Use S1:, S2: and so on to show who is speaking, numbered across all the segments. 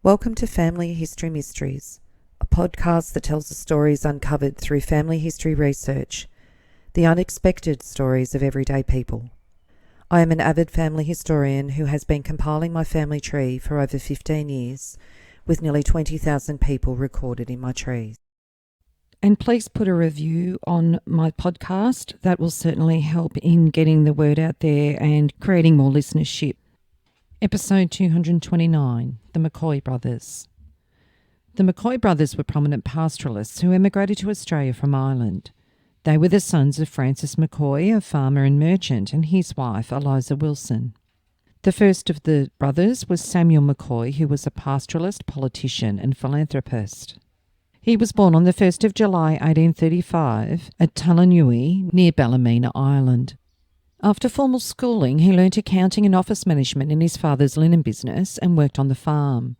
S1: Welcome to Family History Mysteries, a podcast that tells the stories uncovered through family history research, the unexpected stories of everyday people. I am an avid family historian who has been compiling my family tree for over 15 years, with nearly 20,000 people recorded in my trees. And please put a review on my podcast. That will certainly help in getting the word out there and creating more listenership. Episode 229, The McCaughey Brothers. The McCaughey brothers were prominent pastoralists who emigrated to Australia from Ireland. They were the sons of Francis McCaughey, a farmer and merchant, and his wife, Eliza Wilson. The first of the brothers was Samuel McCaughey, who was a pastoralist, politician and philanthropist. He was born on the 1st of July 1835 at Tullanuie, near Ballymena, Ireland. After formal schooling, he learnt accounting and office management in his father's linen business and worked on the farm.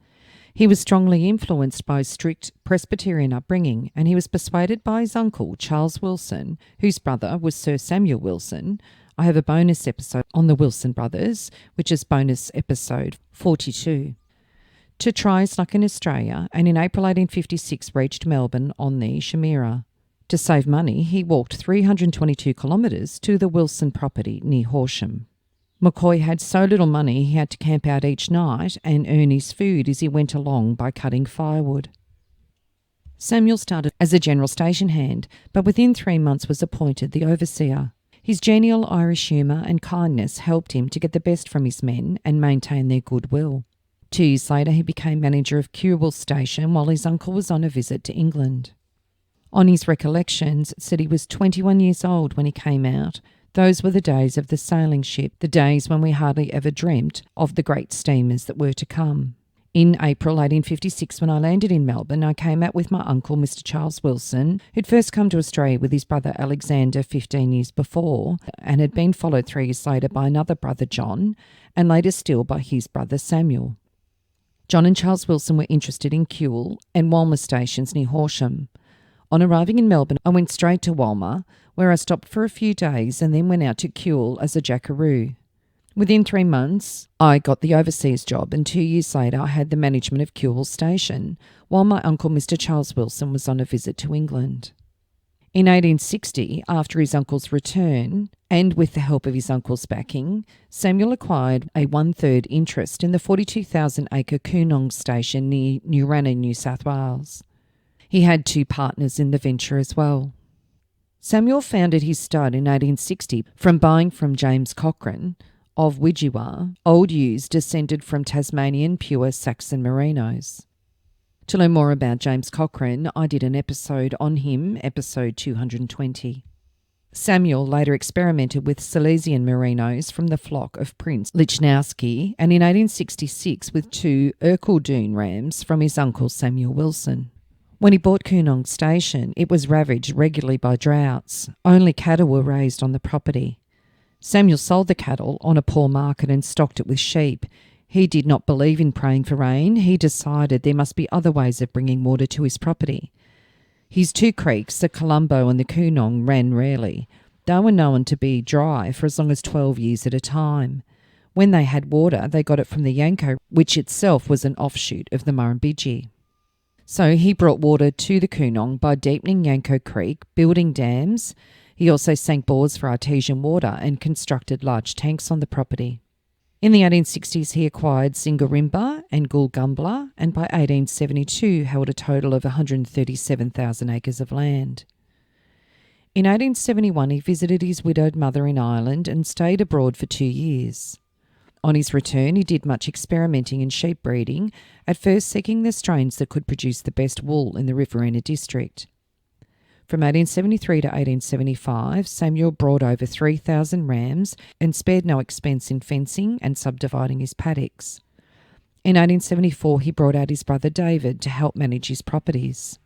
S1: He was strongly influenced by a strict Presbyterian upbringing, and he was persuaded by his uncle, Charles Wilson, whose brother was Sir Samuel Wilson. I have a bonus episode on the Wilson brothers, which is bonus episode 42. To try his luck in Australia, and in April 1856 reached Melbourne on the Chimera. To save money, he walked 322 kilometres to the Wilson property near Horsham. McCaughey had so little money he had to camp out each night and earn his food as he went along by cutting firewood. Samuel started as a general station hand, but within 3 months was appointed the overseer. His genial Irish humour and kindness helped him to get the best from his men and maintain their goodwill. 2 years later, he became manager of Kewell Station while his uncle was on a visit to England. On his recollections, it said he was 21 years old when he came out. Those were the days of the sailing ship, the days when we hardly ever dreamt of the great steamers that were to come. In April 1856, when I landed in Melbourne, I came out with my uncle, Mr. Charles Wilson, who'd first come to Australia with his brother Alexander 15 years before, and had been followed 3 years later by another brother, John, and later still by his brother Samuel. John and Charles Wilson were interested in Kewell and Walmer stations near Horsham. On arriving in Melbourne, I went straight to Walmer, where I stopped for a few days and then went out to Kewell as a jackaroo. Within 3 months, I got the overseer's job, and 2 years later I had the management of Kewell Station, while my uncle Mr. Charles Wilson was on a visit to England. In 1860, after his uncle's return, and with the help of his uncle's backing, Samuel acquired a 1/3 interest in the 42,000-acre Coonong Station near Nurana, New South Wales. He had 2 partners in the venture as well. Samuel founded his stud in 1860 from buying from James Cochrane of Widgewa old ewes descended from Tasmanian pure Saxon Merinos. To learn more about James Cochrane, I did an episode on him, episode 220. Samuel later experimented with Silesian Merinos from the flock of Prince Lichnowsky, and in 1866 with 2 Urkeldoon rams from his uncle Samuel Wilson. When he bought Coonong Station, it was ravaged regularly by droughts. Only cattle were raised on the property. Samuel sold the cattle on a poor market and stocked it with sheep. He did not believe in praying for rain. He decided there must be other ways of bringing water to his property. His 2 creeks, the Colombo and the Coonong, ran rarely. They were known to be dry for as long as 12 years at a time. When they had water, they got it from the Yanko, which itself was an offshoot of the Murrumbidgee. So he brought water to the Coonong by deepening Yanko Creek, building dams. He also sank bores for artesian water and constructed large tanks on the property. In the 1860s, he acquired Singarimba and Goolgumbla, and by 1872 held a total of 137,000 acres of land. In 1871, he visited his widowed mother in Ireland and stayed abroad for 2 years. On his return, he did much experimenting in sheep breeding, at first seeking the strains that could produce the best wool in the Riverina district. From 1873 to 1875, Samuel brought over 3,000 rams and spared no expense in fencing and subdividing his paddocks. In 1874, he brought out his brother David to help manage his properties.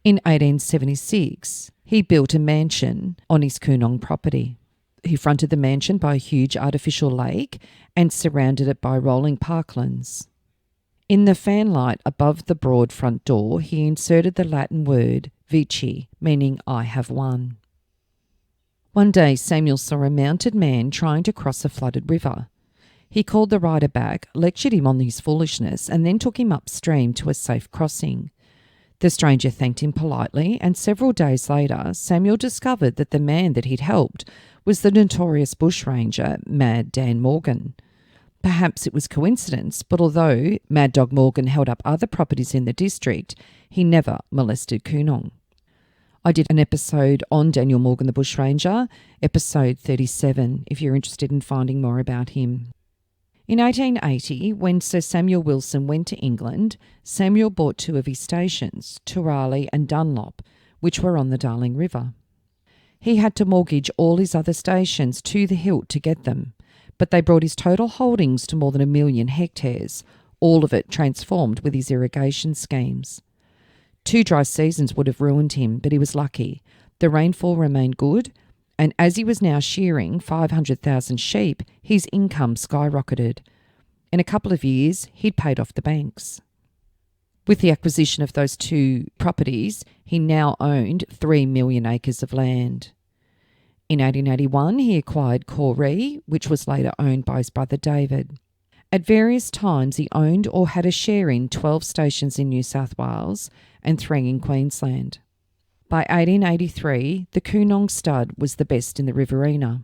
S1: In 1876, he built a mansion on his Coonong property. He fronted the mansion by a huge artificial lake and surrounded it by rolling parklands. In the fanlight above the broad front door, he inserted the Latin word vici, meaning I have won. One day Samuel saw a mounted man trying to cross a flooded river.
S2: He called the rider back, lectured him on his foolishness, and then took him upstream to a safe crossing. The stranger thanked him politely, and several days later, Samuel discovered that the man that he'd helped was the notorious bushranger, Mad Dan Morgan. Perhaps it was coincidence, but although Mad Dog Morgan held up other properties in the district, he never molested Coonong. I did an episode on Daniel Morgan the bushranger, episode 37, if you're interested in finding more about him. In 1880, when Sir Samuel Wilson went to England, Samuel bought two of his stations, Turali and Dunlop, which were on the Darling River. He had to mortgage all his other stations to the hilt to get them, but they brought his total holdings to more than 1 million hectares, all of it transformed with his irrigation schemes. 2 dry seasons would have ruined him, but he was lucky. The rainfall remained good, and as he was now shearing 500,000 sheep, his income skyrocketed. In a couple of years, he'd paid off the banks. With the acquisition of those 2 properties, he now owned 3 million acres of land. In 1881, he acquired Corree, which was later owned by his brother David. At various times, he owned or had a share in 12 stations in New South Wales and 3 in Queensland. By 1883, the Coonong stud was the best in the Riverina.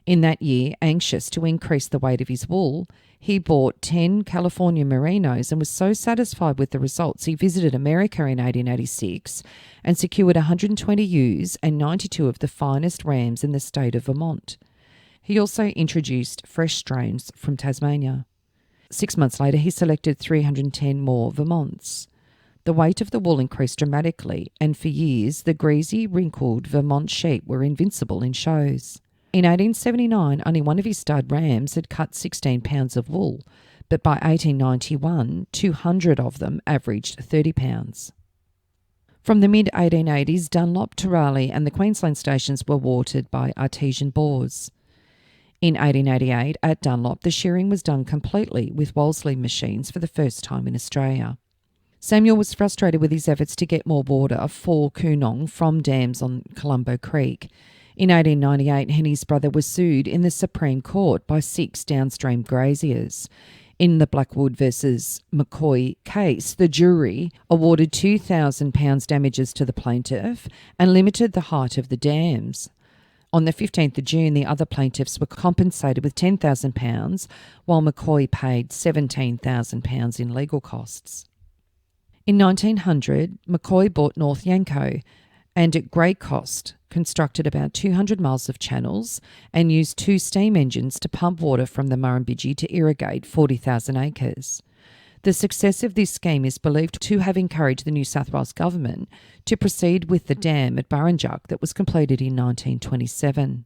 S2: In that year, anxious to increase the weight of his wool, he bought 10 California Merinos and was so satisfied with the results he visited America in 1886 and secured 120 ewes and 92 of the finest rams in the state of Vermont. He also introduced fresh strains from Tasmania. 6 months later, he selected 310 more Vermonts. The weight of the wool increased dramatically, and for years the greasy, wrinkled Vermont sheep were invincible in shows. In 1879, only one of his stud rams had cut 16 pounds of wool, but by 1891, 200 of them averaged 30 pounds. From the mid-1880s, Dunlop, Turali and the Queensland stations were watered by artesian bores. In 1888, at Dunlop, the shearing was done completely with Wolseley machines for the first time in Australia. Samuel was frustrated with his efforts to get more water for Coonong from dams on Colombo Creek. In 1898, Henny's brother was sued in the Supreme Court by 6 downstream graziers. In the Blackwood versus McCaughey case, the jury awarded £2,000 damages to the plaintiff and limited the height of the dams. On the 15th of June, the other plaintiffs were compensated with £10,000, while McCaughey paid £17,000 in legal costs. In 1900, McCaughey bought North Yanco and at great cost constructed about 200 miles of channels and used 2 steam engines to pump water from the Murrumbidgee to irrigate 40,000 acres. The success of this scheme is believed to have encouraged the New South Wales government to proceed with the dam at Burrinjuck that was completed in 1927.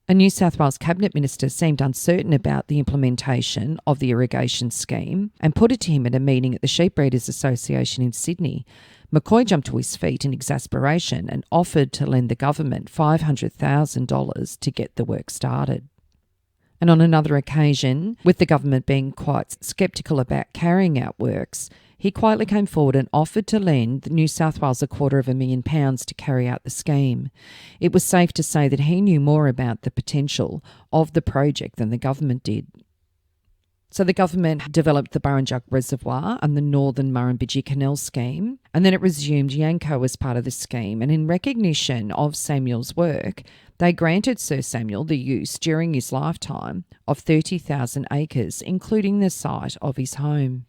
S2: A New South Wales Cabinet Minister seemed uncertain about the implementation of the irrigation scheme and put it to him at a meeting at the Sheep Breeders Association in Sydney. McCaughey jumped to his feet in exasperation and offered to lend the government $500,000 to get the work started. And on another occasion, with the government being quite sceptical about carrying out works, he quietly came forward and offered to lend New South Wales £250,000 to carry out the scheme. It was safe to say that he knew more about the potential of the project than the government did. So the government developed the Burrinjuck Reservoir and the Northern Murrumbidgee Canal scheme, and then it resumed Yanco as part of the scheme. And in recognition of Samuel's work, they granted Sir Samuel the use during his lifetime of 30,000 acres, including the site of his home.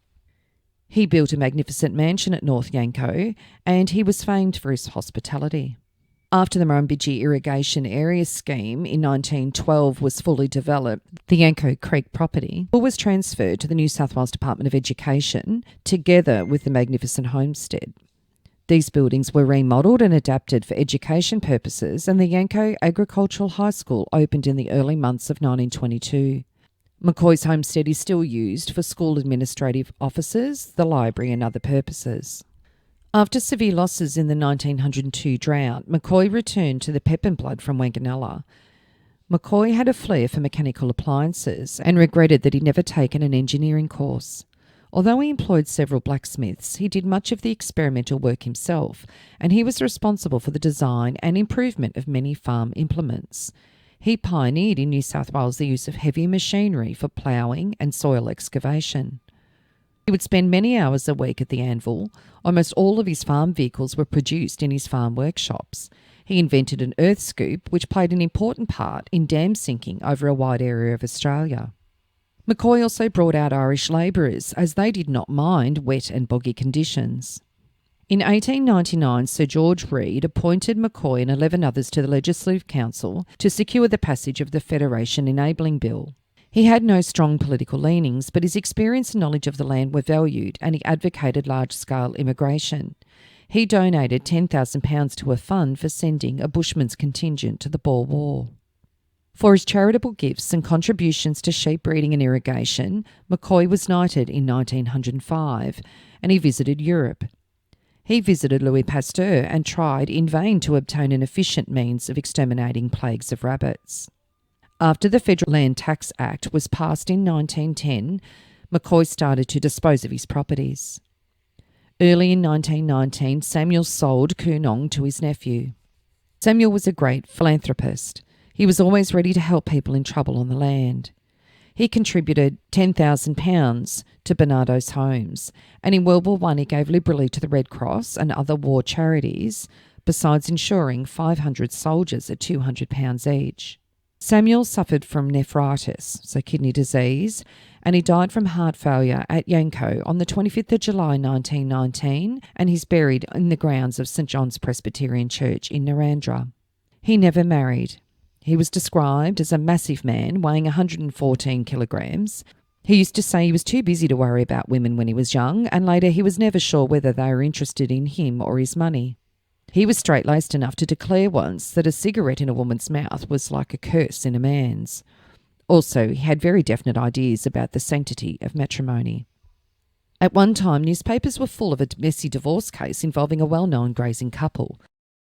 S2: He built a magnificent mansion at North Yanco, and he was famed for his hospitality. After the Murrumbidgee Irrigation Area Scheme in 1912 was fully developed, the Yanco Creek property was transferred to the New South Wales Department of Education, together with the magnificent homestead. These buildings were remodelled and adapted for education purposes, and the Yanco Agricultural High School opened in the early months of 1922. McCaughey's homestead is still used for school administrative offices, the library and other purposes. After severe losses in the 1902 drought, McCaughey returned to the pep and blood from Wanganella. McCaughey had a flair for mechanical appliances and regretted that he'd never taken an engineering course. Although he employed several blacksmiths, he did much of the experimental work himself, and he was responsible for the design and improvement of many farm implements. He pioneered in New South Wales the use of heavy machinery for ploughing and soil excavation. He would spend many hours a week at the anvil. Almost all of his farm vehicles were produced in his farm workshops. He invented an earth scoop, which played an important part in dam sinking over a wide area of Australia. McCaughey also brought out Irish labourers, as they did not mind wet and boggy conditions. In 1899, Sir George Reed appointed McCaughey and 11 others to the Legislative Council to secure the passage of the Federation Enabling Bill. He had no strong political leanings, but his experience and knowledge of the land were valued, and he advocated large-scale immigration. He donated £10,000 to a fund for sending a bushman's contingent to the Boer War. For his charitable gifts and contributions to sheep breeding and irrigation, McCaughey was knighted in 1905, and he visited Europe. He visited Louis Pasteur and tried in vain to obtain an efficient means of exterminating plagues of rabbits. After the Federal Land Tax Act was passed in 1910, McCaughey started to dispose of his properties. Early in 1919, Samuel sold Coonong to his nephew. Samuel was a great philanthropist. He was always ready to help people in trouble on the land. He contributed £10,000 to Bernardo's Homes, and in World War I he gave liberally to the Red Cross and other war charities, besides insuring 500 soldiers at £200 each. Samuel suffered from nephritis, so kidney disease, and he died from heart failure at Yanco on the 25th of July 1919, and he's buried in the grounds of St John's Presbyterian Church in Narrandera. He never married. He was described as a massive man weighing 114 kilograms. He used to say he was too busy to worry about women when he was young, and later he was never sure whether they were interested in him or his money. He was straight-laced enough to declare once that a cigarette in a woman's mouth was like a curse in a man's. Also, he had very definite ideas about the sanctity of matrimony. At one time, newspapers were full of a messy divorce case involving a well-known grazing couple.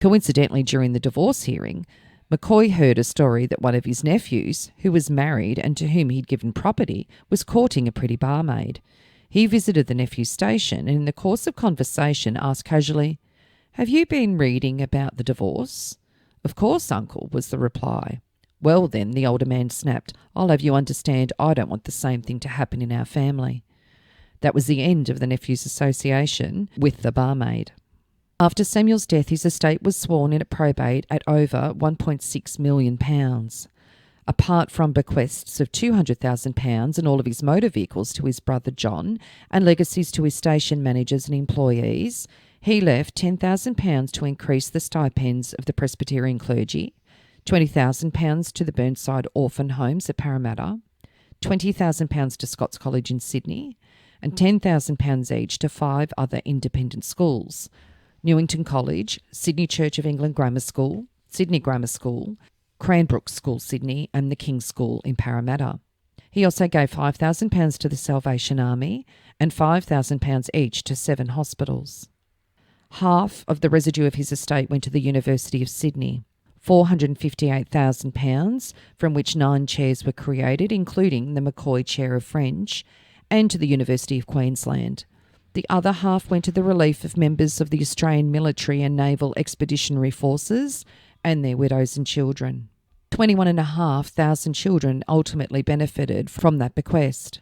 S2: Coincidentally, during the divorce hearing, McCaughey heard a story that one of his nephews, who was married and to whom he'd given property, was courting a pretty barmaid. He visited the nephew's station and in the course of conversation asked casually, "Have you been reading about the divorce?" "Of course, uncle," was the reply. "Well then," the older man snapped, "I'll have you understand I don't want the same thing to happen in our family." That was the end of the nephew's association with the barmaid. After Samuel's death, his estate was sworn in at probate at over £1.6 million. Apart from bequests of £200,000 and all of his motor vehicles to his brother John and legacies to his station managers and employees, he left £10,000 to increase the stipends of the Presbyterian clergy, £20,000 to the Burnside Orphan Homes at Parramatta, £20,000 to Scots College in Sydney, and £10,000 each to 5 other independent schools: Newington College, Sydney Church of England Grammar School, Sydney Grammar School, Cranbrook School Sydney, and the King's School in Parramatta. He also gave £5,000 to the Salvation Army and £5,000 each to 7 hospitals. Half of the residue of his estate went to the University of Sydney, £458,000, from which 9 chairs were created, including the McCaughey Chair of French, and to the University of Queensland. The other half went to the relief of members of the Australian Military and Naval Expeditionary Forces and their widows and children. 21,500 children ultimately benefited from that bequest.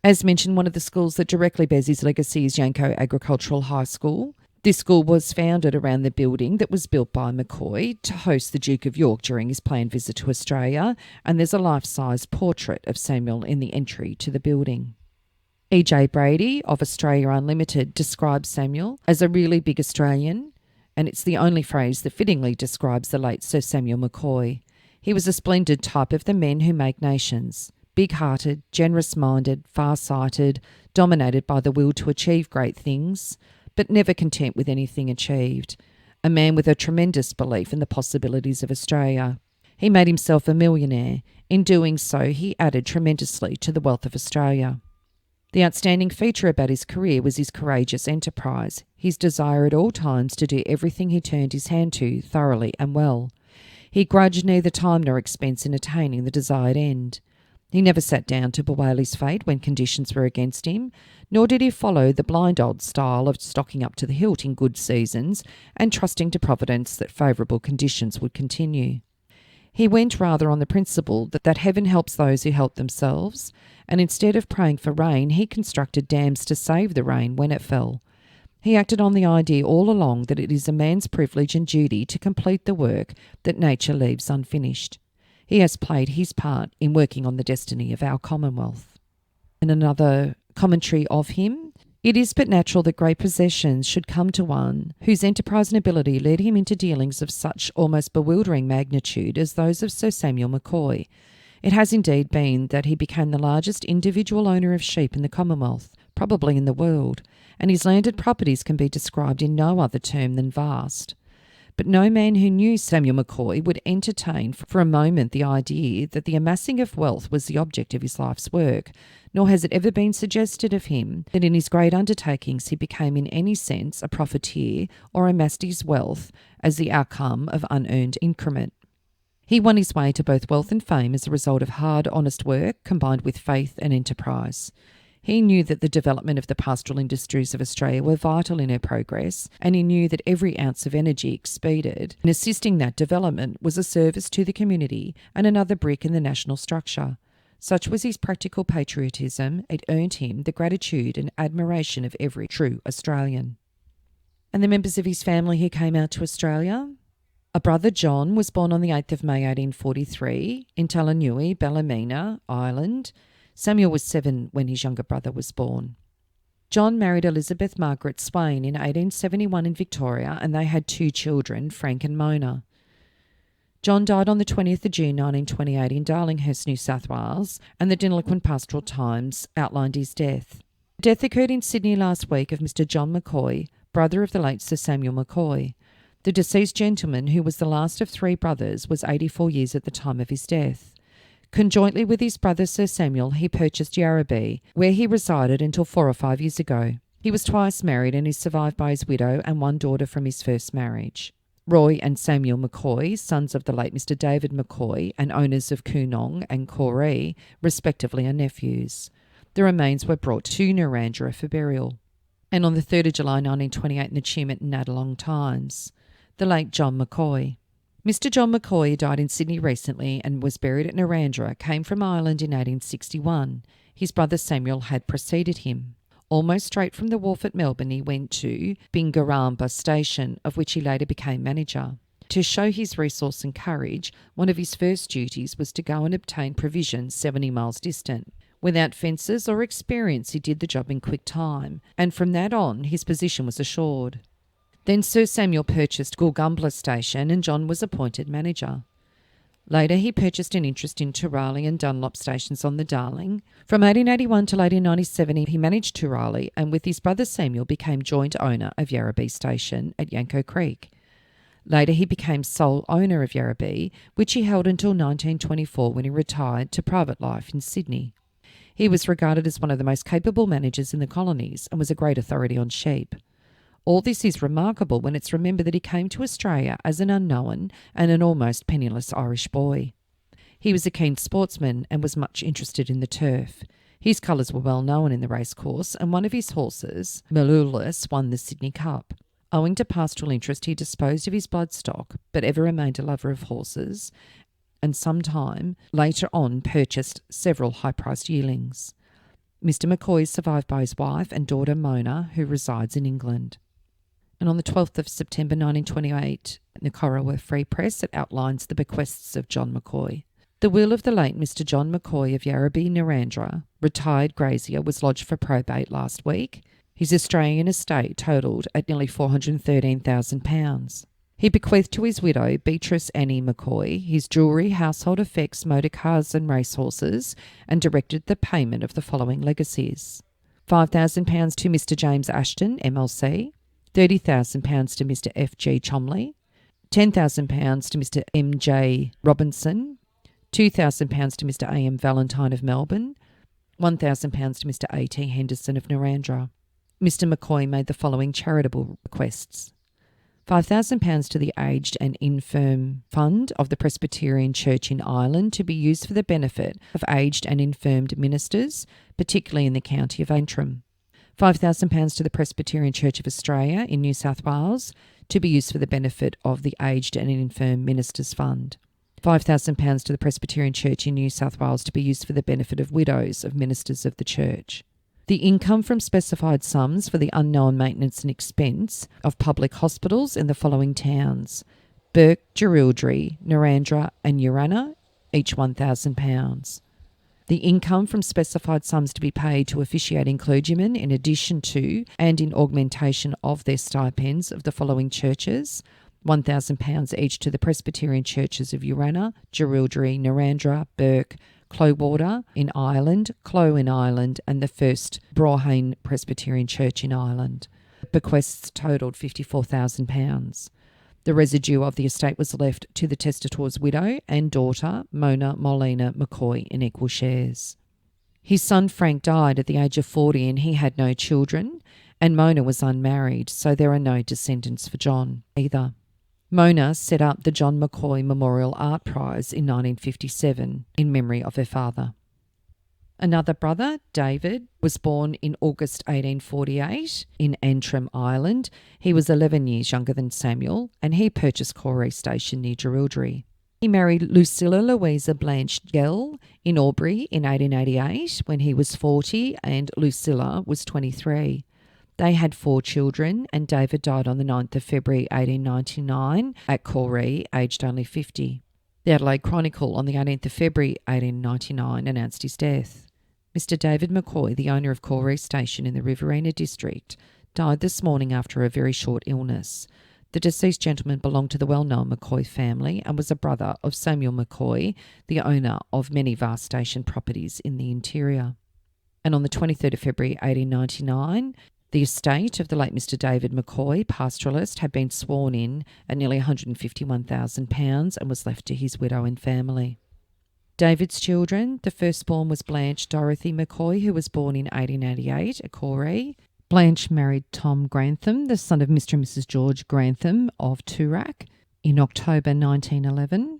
S2: As mentioned, one of the schools that directly bears his legacy is Yanco Agricultural High School. This school was founded around the building that was built by McCaughey to host the Duke of York during his planned visit to Australia, and there's a life-size portrait of Samuel in the entry to the building. E.J. Brady of Australia Unlimited describes Samuel as a really big Australian, and it's the only phrase that fittingly describes the late Sir Samuel McCaughey. He was a splendid type of the men who make nations, big-hearted, generous-minded, far-sighted, dominated by the will to achieve great things, but never content with anything achieved. A man with a tremendous belief in the possibilities of Australia. He made himself a millionaire. In doing so, he added tremendously to the wealth of Australia. The outstanding feature about his career was his courageous enterprise, his desire at all times to do everything he turned his hand to thoroughly and well. He grudged neither time nor expense in attaining the desired end. He never sat down to bewail his fate when conditions were against him, nor did he follow the blind old style of stocking up to the hilt in good seasons and trusting to Providence that favourable conditions would continue. He went rather on the principle that heaven helps those who help themselves, and instead of praying for rain, he constructed dams to save the rain when it fell. He acted on the idea all along that it is a man's privilege and duty to complete the work that nature leaves unfinished. He has played his part in working on the destiny of our Commonwealth. In another commentary of him, it is but natural that great possessions should come to one whose enterprise and ability led him into dealings of such almost bewildering magnitude as those of Sir Samuel McCaughey. It has indeed been that he became the largest individual owner of sheep in the Commonwealth, probably in the world, and his landed properties can be described in no other term than vast. But no man who knew Samuel McCaughey would entertain for a moment the idea that the amassing of wealth was the object of his life's work, nor has it ever been suggested of him that in his great undertakings he became in any sense a profiteer or amassed his wealth as the outcome of unearned increment. He won his way to both wealth and fame as a result of hard, honest work combined with faith and enterprise. He knew that the development of the pastoral industries of Australia were vital in her progress, and he knew that every ounce of energy expended in assisting that development was a service to the community and another brick in the national structure. Such was his practical patriotism, it earned him the gratitude and admiration of every true Australian. And the members of his family who came out to Australia? A brother, John, was born on the 8th of May 1843 in Talanui, Ballymena, Ireland. Samuel was 7 when his younger brother was born. John married Elizabeth Margaret Swain in 1871 in Victoria, and they had 2 children, Frank and Mona. John died on the 20th of June 1928 in Darlinghurst, New South Wales, and the Deniliquin Pastoral Times outlined his death. Death occurred in Sydney last week of Mr. John McCaughey, brother of the late Sir Samuel McCaughey. The deceased gentleman, who was the last of 3 brothers, was 84 years at the time of his death. Conjointly with his brother Sir Samuel, he purchased Yarrabee, where he resided until 4 or 5 years ago. He was twice married and is survived by his widow and 1 daughter from his first marriage. Roy and Samuel McCaughey, sons of the late Mr. David McCaughey and owners of Coonong and Coree, respectively, are nephews. The remains were brought to Narrandera for burial. And on the 3rd of July 1928 in the Chim at Nadalong Times, the late John McCaughey. Mr. John McCaughey died in Sydney recently and was buried at Narrandera, came from Ireland in 1861. His brother Samuel had preceded him. Almost straight from the wharf at Melbourne, he went to Bingaramba Station, of which he later became manager. To show his resource and courage, one of his first duties was to go and obtain provisions 70 miles distant. Without fences or experience, he did the job in quick time, and from that on, his position was assured. Then Sir Samuel purchased Gulgumbla Station and John was appointed manager. Later he purchased an interest in Turali and Dunlop stations on the Darling. From 1881 till 1897 he managed Turali and with his brother Samuel became joint owner of Yarrabee Station at Yanko Creek. Later he became sole owner of Yarrabee, which he held until 1924 when he retired to private life in Sydney. He was regarded as one of the most capable managers in the colonies and was a great authority on sheep. All this is remarkable when it's remembered that he came to Australia as an unknown and an almost penniless Irish boy. He was a keen sportsman and was much interested in the turf. His colours were well known in the racecourse, and one of his horses, Malulus, won the Sydney Cup. Owing to pastoral interest, he disposed of his bloodstock, but ever remained a lover of horses, and some time later on purchased several high-priced yearlings. Mr. McCaughey is survived by his wife and daughter Mona, who resides in England. And on the 12th of September 1928, in the Corowa Free Press, it outlines the bequests of John McCaughey. The will of the late Mr. John McCaughey of Yarrabee, Narrandera, retired grazier, was lodged for probate last week. His Australian estate totalled at nearly £413,000. He bequeathed to his widow, Beatrice Annie McCaughey, his jewellery, household effects, motor cars and racehorses, and directed the payment of the following legacies. £5,000 to Mr. James Ashton, MLC, £30,000 to Mr. F.G. Chomley, £10,000 to Mr. M.J. Robinson, £2,000 to Mr. A.M. Valentine of Melbourne, £1,000 to Mr. A.T. Henderson of Narrandera. Mr. McCaughey made the following charitable requests. £5,000 to the Aged and Infirm Fund of the Presbyterian Church in Ireland to be used for the benefit of aged and infirmed ministers, particularly in the county of Antrim. £5,000 to the Presbyterian Church of Australia in New South Wales to be used for the benefit of the Aged and Infirm Ministers Fund. £5,000 to the Presbyterian Church in New South Wales to be used for the benefit of widows of ministers of the church. The income from specified sums for the unknown maintenance and expense of public hospitals in the following towns: Burke, Jerilderie, Narandra and Urana, each £1,000. The income from specified sums to be paid to officiating clergymen in addition to and in augmentation of their stipends of the following churches: £1,000 each to the Presbyterian churches of Urana, Jerilderie, Narandra, Burke, Clowater in Ireland, Clow in Ireland, and the First Brawhain Presbyterian Church in Ireland. Bequests totalled £54,000. The residue of the estate was left to the testator's widow and daughter, Mona Molina McCaughey, in equal shares. His son Frank died at the age of 40 and he had no children, and Mona was unmarried, so there are no descendants for John either. Mona set up the John McCaughey Memorial Art Prize in 1957 in memory of her father. Another brother, David, was born in August 1848 in Antrim, Ireland. He was 11 years younger than Samuel, and he purchased Corey Station near Jerilderie. He married Lucilla Louisa Blanche Gell in Albury in 1888 when he was 40 and Lucilla was 23. They had 4 children, and David died on the 9th of February 1899 at Corey, aged only 50. The Adelaide Chronicle on the 18th of February 1899 announced his death. Mr. David McCaughey, the owner of Corey Station in the Riverina district, died this morning after a very short illness. The deceased gentleman belonged to the well-known McCaughey family and was a brother of Samuel McCaughey, the owner of many vast station properties in the interior. And on the 23rd of February 1899, the estate of the late Mr. David McCaughey, pastoralist, had been sworn in at nearly £151,000 and was left to his widow and family. David's children: the firstborn was Blanche Dorothy McCaughey, who was born in 1888 at Corey. Blanche married Tom Grantham, the son of Mr. and Mrs. George Grantham of Toorak, in October 1911.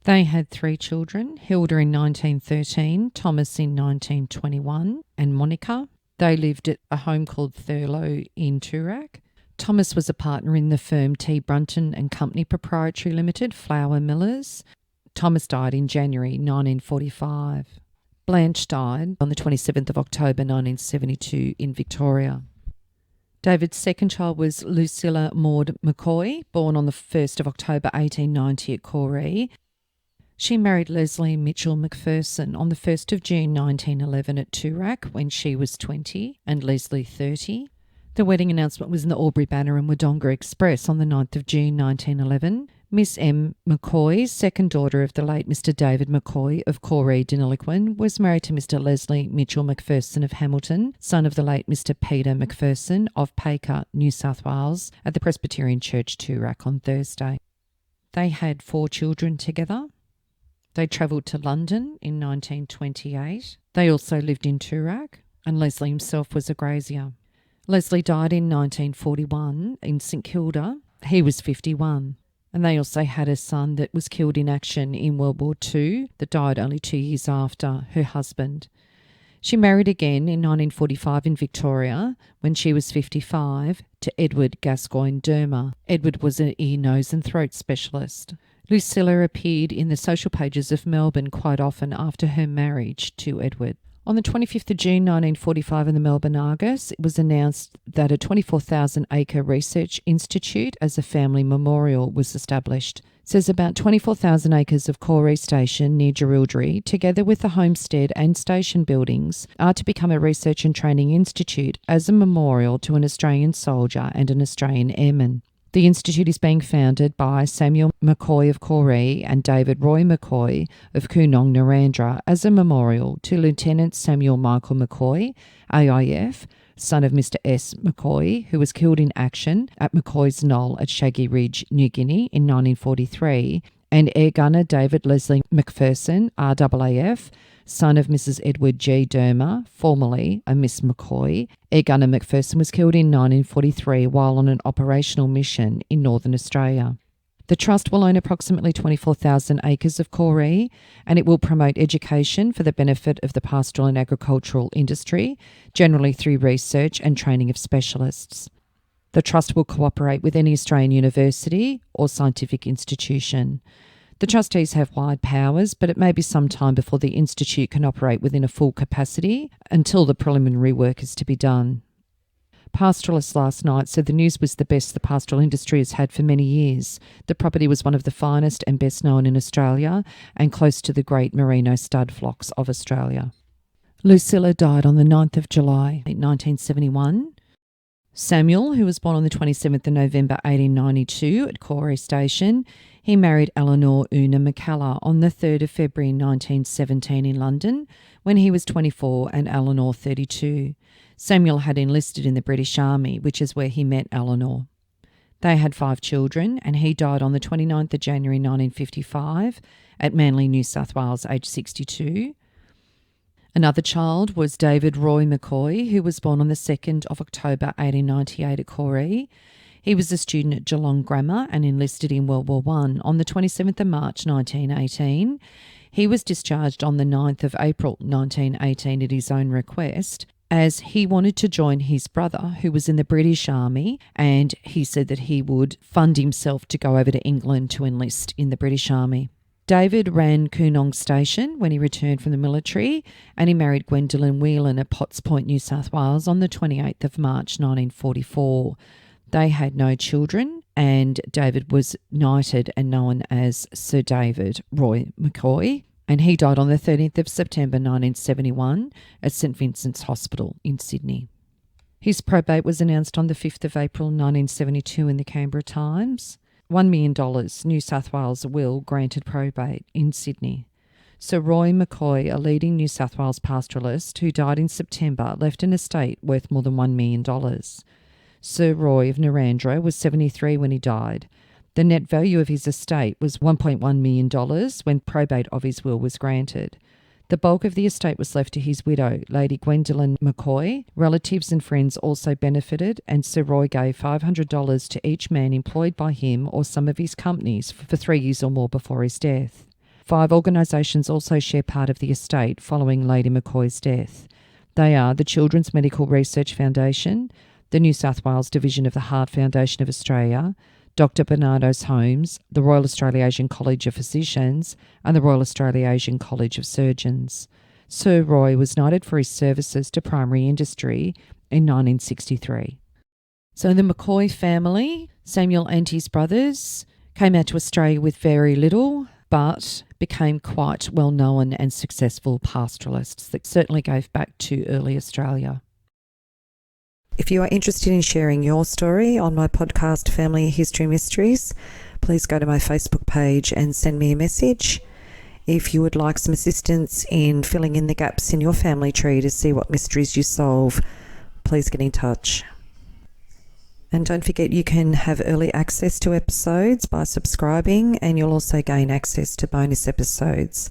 S2: They had 3 children: Hilda in 1913, Thomas in 1921, and Monica. They lived at a home called Thurlow in Toorak. Thomas was a partner in the firm T. Brunton and Company Proprietary Limited, flour millers. Thomas died in January 1945. Blanche died on the 27th of October 1972 in Victoria. David's second child was Lucilla Maud McCaughey, born on the 1st of October 1890 at Corey. She married Leslie Mitchell McPherson on the 1st of June 1911 at Toorak when she was 20 and Leslie 30. The wedding announcement was in the Albury Banner and Wodonga Express on the 9th of June 1911. Miss M. McCaughey, second daughter of the late Mr. David McCaughey of Corey, Deniliquin, was married to Mr. Leslie Mitchell McPherson of Hamilton, son of the late Mr. Peter McPherson of Paker, New South Wales, at the Presbyterian Church Toorak on Thursday. They had 4 children together. They travelled to London in 1928. They also lived in Toorak, and Leslie himself was a grazier. Leslie died in 1941 in St Kilda. He was 51. And they also had a son that was killed in action in World War II that died only 2 years after her husband. She married again in 1945 in Victoria when she was 55 to Edward Gascoigne Dermer. Edward was an ear, nose and throat specialist. Lucilla appeared in the social pages of Melbourne quite often after her marriage to Edward. On the 25th of June 1945 in the Melbourne Argus, it was announced that a 24,000-acre research institute as a family memorial was established. It says about 24,000 acres of Corey Station near Jerilderie, together with the homestead and station buildings, are to become a research and training institute as a memorial to an Australian soldier and an Australian airman. The institute is being founded by Samuel McCaughey of Corey and David Roy McCaughey of Coonong Narandra as a memorial to Lieutenant Samuel Michael McCaughey, AIF, son of Mr. S. McCaughey, who was killed in action at McCoy's Knoll at Shaggy Ridge, New Guinea in 1943, and Air Gunner David Leslie McPherson, RAAF, son of Mrs. Edward G. Dermer, formerly a Miss McCaughey. Air Gunner McPherson was killed in 1943 while on an operational mission in Northern Australia. The Trust will own approximately 24,000 acres of Corey, and it will promote education for the benefit of the pastoral and agricultural industry, generally through research and training of specialists. The Trust will cooperate with any Australian university or scientific institution. The trustees have wide powers, but it may be some time before the institute can operate within a full capacity until the preliminary work is to be done. Pastoralists last night said the news was the best the pastoral industry has had for many years. The property was one of the finest and best known in Australia and close to the great merino stud flocks of Australia. Lucilla died on the 9th of July, 1971. Samuel, who was born on the 27th of November 1892 at Corey Station, he married Eleanor Una McCaughey on the 3rd of February 1917 in London when he was 24 and Eleanor 32. Samuel had enlisted in the British Army, which is where he met Eleanor. They had 5 children, and he died on the 29th of January 1955 at Manly, New South Wales, aged 62. Another child was David Roy McCaughey, who was born on the 2nd of October 1898 at Corey. He was a student at Geelong Grammar and enlisted in World War I. On the 27th of March 1918, he was discharged on the 9th of April 1918 at his own request, as he wanted to join his brother, who was in the British Army, and he said that he would fund himself to go over to England to enlist in the British Army. David ran Coonong Station when he returned from the military, and he married Gwendolyn Whelan at Potts Point, New South Wales on the 28th of March 1944. They had no children, and David was knighted and known as Sir David Roy McCaughey, and he died on the 13th of September 1971 at St Vincent's Hospital in Sydney. His probate was announced on the 5th of April 1972 in the Canberra Times. $1 million New South Wales will granted probate in Sydney. Sir Roy McCaughey, a leading New South Wales pastoralist who died in September, left an estate worth more than $1 million. Sir Roy of Narrandera was 73 when he died. The net value of his estate was $1.1 million when probate of his will was granted. The bulk of the estate was left to his widow, Lady Gwendolyn McCaughey. Relatives and friends also benefited, and Sir Roy gave $500 to each man employed by him or some of his companies for 3 years or more before his death. 5 organisations also share part of the estate following Lady McCaughey's death. They are the Children's Medical Research Foundation, the New South Wales Division of the Heart Foundation of Australia, Dr. Bernardo's Homes, the Royal Australasian College of Physicians, and the Royal Australasian College of Surgeons. Sir Roy was knighted for his services to primary industry in 1963. So the McCaughey family, Samuel and his brothers, came out to Australia with very little, but became quite well-known and successful pastoralists that certainly gave back to early Australia.
S1: If you are interested in sharing your story on my podcast, Family History Mysteries, please go to my Facebook page and send me a message. If you would like some assistance in filling in the gaps in your family tree to see what mysteries you solve, please get in touch. And don't forget, you can have early access to episodes by subscribing, and you'll also gain access to bonus episodes.